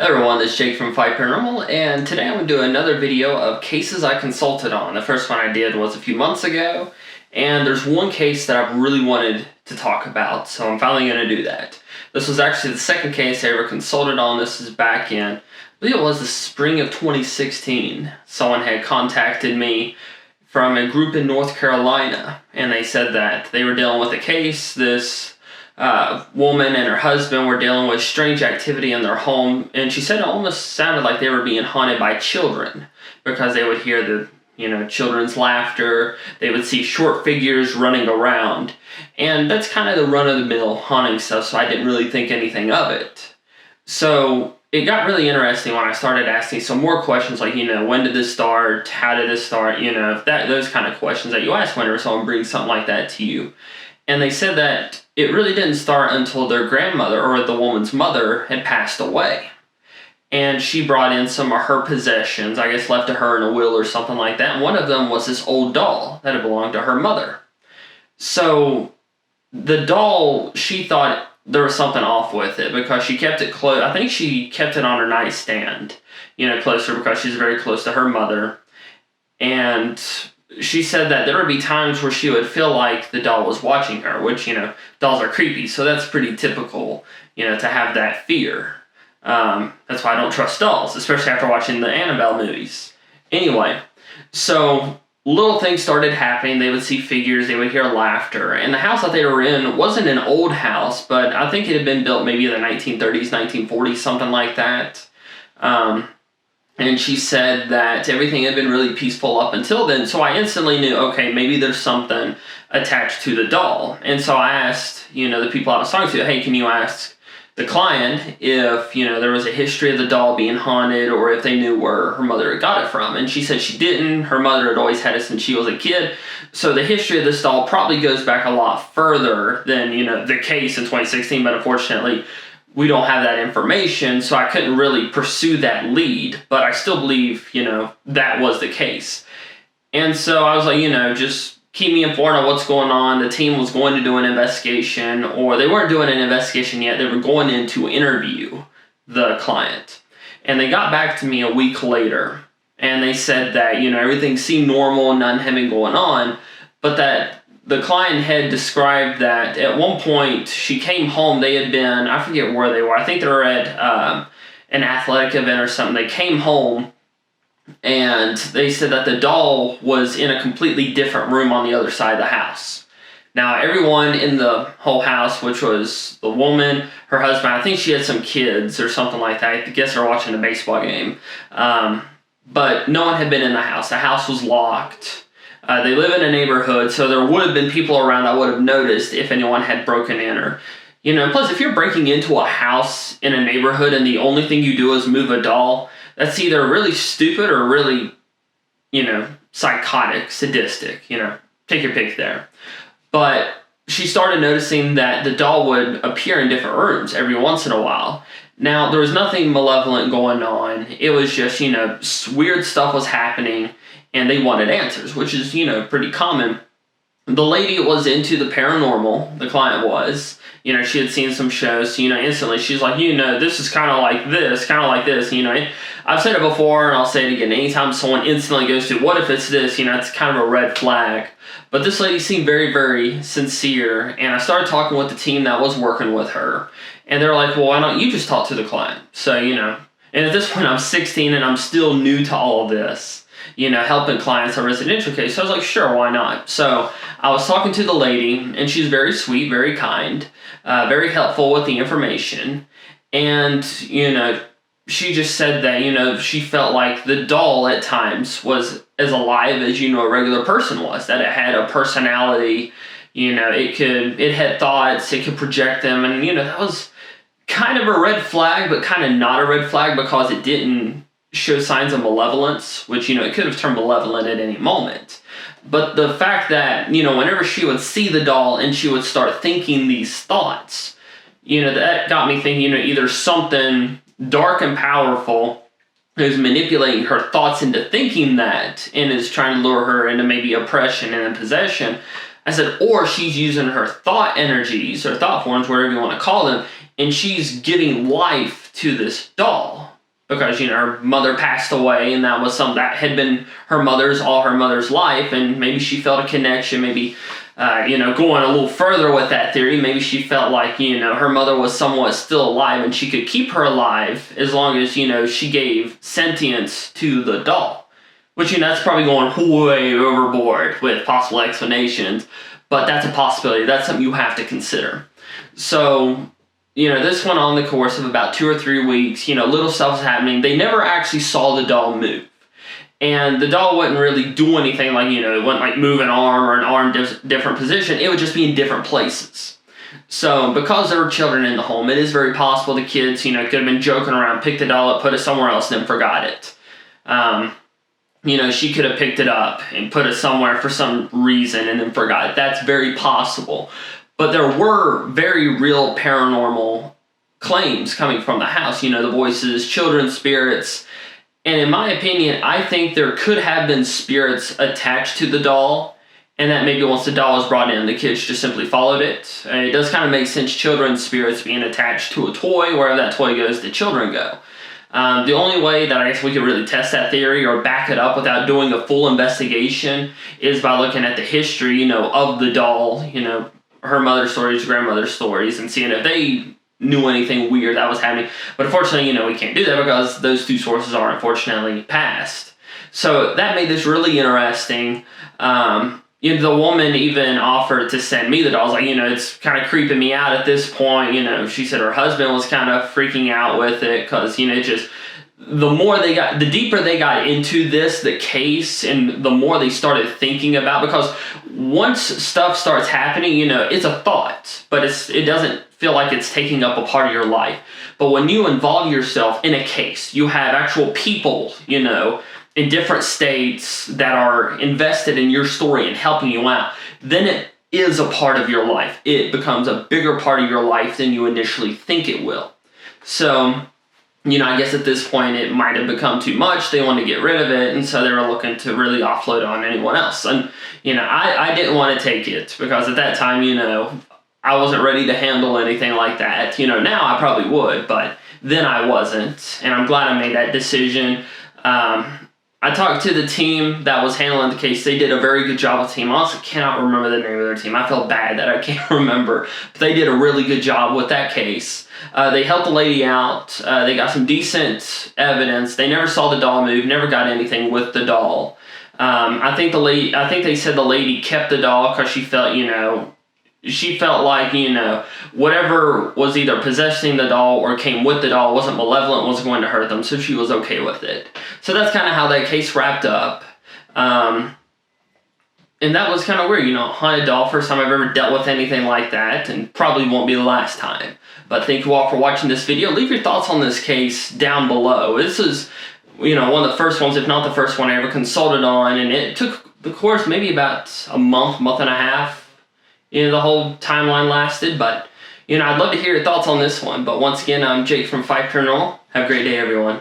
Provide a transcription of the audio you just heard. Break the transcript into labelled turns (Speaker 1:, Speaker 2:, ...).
Speaker 1: Hey everyone, this is Jake from Fife Paranormal, and today I'm going to do another video of cases I consulted on. The first one I did was a few months ago, and there's one case that I've really wanted to talk about, so I'm finally going to do that. This was actually the second case I ever consulted on. This is back in, I believe it was the spring of 2016. Someone had contacted me from a group in North Carolina, and they said that they were dealing with a case. This woman and her husband were dealing with strange activity in their home, and she said it almost sounded like they were being haunted by children because they would hear the children's laughter. They would see short figures running around, and that's kind of the run-of-the-mill haunting stuff, so I didn't really think anything of it. So it got really interesting when I started asking some more questions like, when did this start? How did this start? Those kind of questions that you ask whenever someone brings something like that to you. And they said that it really didn't start until their grandmother, or the woman's mother, had passed away. And she brought in some of her possessions, I guess left to her in a will or something like that. And one of them was this old doll that had belonged to her mother. So the doll, she thought there was something off with it because she kept it close. I think she kept it on her nightstand, closer because she's very close to her mother. And she said that there would be times where she would feel like the doll was watching her, which, dolls are creepy, so that's pretty typical, to have that fear. That's why I don't trust dolls, especially after watching the Annabelle movies. Anyway, so little things started happening. They would see figures, they would hear laughter, and the house that they were in wasn't an old house, but I think it had been built maybe in the 1930s, 1940s, something like that. And she said that everything had been really peaceful up until then. So I instantly knew, okay, maybe there's something attached to the doll. And so I asked, the people I was talking to, hey, can you ask the client if, there was a history of the doll being haunted or if they knew where her mother had got it from. And she said she didn't. Her mother had always had it since she was a kid. So the history of this doll probably goes back a lot further than, the case in 2016. But unfortunately, we don't have that information, so I couldn't really pursue that lead, but I still believe, that was the case. And so I was like, just keep me informed on what's going on. The team was going to do an investigation, or they weren't doing an investigation yet. They were going in to interview the client. And they got back to me a week later, and they said that, everything seemed normal, none had been going on, but that the client had described that at one point she came home. They had been, I forget where they were. I think they were at an athletic event or something. They came home and they said that the doll was in a completely different room on the other side of the house. Now, everyone in the whole house, which was the woman, her husband, I think she had some kids or something like that. I guess they're watching a baseball game. But no one had been in the house. The house was locked. They live in a neighborhood, so there would have been people around that would have noticed if anyone had broken in or, plus if you're breaking into a house in a neighborhood and the only thing you do is move a doll, that's either really stupid or really, psychotic, sadistic, take your pick there. But she started noticing that the doll would appear in different rooms every once in a while. Now, there was nothing malevolent going on. It was just, weird stuff was happening. And they wanted answers, which is, pretty common. The lady was into the paranormal, the client was. She had seen some shows, so, instantly she's like, this is kind of like this, kind of like this. I've said it before, and I'll say it again. Anytime someone instantly goes to, what if it's this? It's kind of a red flag. But this lady seemed very, very sincere, and I started talking with the team that was working with her. And they're like, well, why don't you just talk to the client? So, and at this point, I'm 16, and I'm still new to all of this. Helping clients on residential case. So I was like, sure, why not? So I was talking to the lady, and she's very sweet, very kind, very helpful with the information. And, she just said that, she felt like the doll at times was as alive as, a regular person was, that it had a personality, it had thoughts, it could project them. And, that was kind of a red flag, but kind of not a red flag because it didn't show signs of malevolence, which, it could have turned malevolent at any moment. But the fact that, whenever she would see the doll and she would start thinking these thoughts, that got me thinking, either something dark and powerful is manipulating her thoughts into thinking that and is trying to lure her into maybe oppression and possession. I said, or she's using her thought energies or thought forms, whatever you want to call them, and she's giving life to this doll because, her mother passed away, and that was something that had been all her mother's life, and maybe she felt a connection, maybe, going a little further with that theory, maybe she felt like, her mother was somewhat still alive and she could keep her alive as long as, she gave sentience to the doll. Which, that's probably going way overboard with possible explanations, but that's a possibility. That's something you have to consider. So, this went on the course of about 2 or 3 weeks. Little stuff was happening. They never actually saw the doll move. And the doll wouldn't really do anything like, it wouldn't like move an arm or an arm different position. It would just be in different places. So, because there were children in the home, it is very possible the kids, could have been joking around, picked the doll up, put it somewhere else, and then forgot it. She could have picked it up and put it somewhere for some reason and then forgot it. That's very possible. But there were very real paranormal claims coming from the house. The voices, children's spirits. And in my opinion, I think there could have been spirits attached to the doll. And that maybe once the doll was brought in, the kids just simply followed it. And it does kind of make sense, children's spirits being attached to a toy. Wherever that toy goes, the children go. The only way that I guess we could really test that theory or back it up without doing a full investigation is by looking at the history, of the doll, her mother's stories, grandmother's stories, and seeing if they knew anything weird that was happening. But unfortunately, we can't do that because those two sources are unfortunately passed. So that made this really interesting. The woman even offered to send me the dolls. Like, it's kind of creeping me out at this point. She said her husband was kind of freaking out with it because, the deeper they got into the case, and the more they started thinking about, because once stuff starts happening, it's a thought, but it doesn't feel like it's taking up a part of your life. But when you involve yourself in a case, you have actual people, in different states that are invested in your story and helping you out, then it is a part of your life. It becomes a bigger part of your life than you initially think it will. So, I guess at this point it might have become too much. They wanted to get rid of it, and so they were looking to really offload it on anyone else. And, I didn't want to take it because at that time, I wasn't ready to handle anything like that. Now I probably would, but then I wasn't, and I'm glad I made that decision. I talked to the team that was handling the case. They did a very good job with the team. I honestly cannot remember the name of their team. I feel bad that I can't remember. But they did a really good job with that case. They helped the lady out. They got some decent evidence. They never saw the doll move, never got anything with the doll. I think they said the lady kept the doll because she felt, like, whatever was either possessing the doll or came with the doll wasn't malevolent, wasn't going to hurt them, so she was okay with it. So that's kind of how that case wrapped up. And that was kind of weird, haunted doll, first time I've ever dealt with anything like that, and probably won't be the last time. But thank you all for watching this video. Leave your thoughts on this case down below. This is, one of the first ones, if not the first one I ever consulted on, and it took the course maybe about a month and a half. The whole timeline lasted, but, I'd love to hear your thoughts on this one. But once again, I'm Jake from Fife Paranormal. Have a great day, everyone.